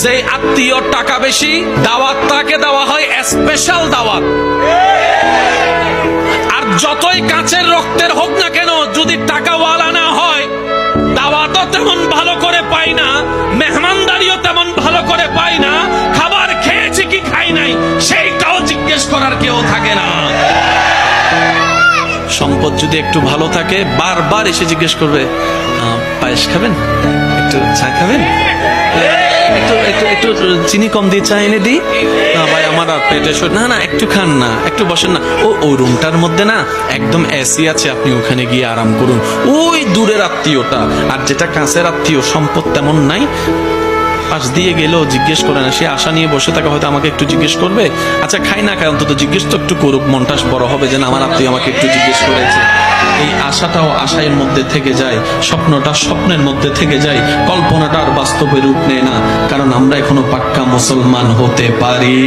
যে আত্মীয় টাকা বেশি, দাওয়াত তাকে দেওয়া হয় স্পেশাল দাওয়াত। আর যতই কাছের রক্তের হোক না কেন, যদি টাকাওয়ালা না হয়, দাওয়াতও তেমন ভালো করে পাই না, মেহমানদারিও তেমন ভালো করে পাই না, খাবার খেয়েছি কি খাই নাই সেইটাও জিজ্ঞেস করার কেউ থাকে না। সম্পদ যদি একটু ভালো থাকে, বারবার এসে জিজ্ঞেস করবে, পায়েস খাবেন, একটু চা খাবেন, একটু একটু একটু চিনি কম দিয়ে চা এনে দিই, না ভাই আমার আর পেটে না না একটু খান না, একটু বসেন না, ওই রুমটার মধ্যে না একদম এসি আছে, আপনি ওখানে গিয়ে আরাম করুন। ওই দূরের আত্মীয়টা। আর যেটা কাছের আত্মীয়, সম্পদ তেমন নাই, পাশ দিয়ে গেলেও জিজ্ঞেস করে না, সে আশা নিয়ে বসে থাকে হয়তো আমাকে একটু জিজ্ঞেস করবে। আচ্ছা খাই না খাই, অন্তত জিজ্ঞেস তো একটু করুক, মনটা বড় হবে যে না আমার আত্মীয় আমাকে একটু জিজ্ঞেস করেছে। এই আশাটাও আশায়ের মধ্যে থেকে যায়, স্বপ্নটা স্বপ্নের মধ্যে থেকে যায়, কল্পনাটা আর বাস্তবে রূপ নেয় না, কারণ আমরা এখনো পাক্কা মুসলমান হতে পারি।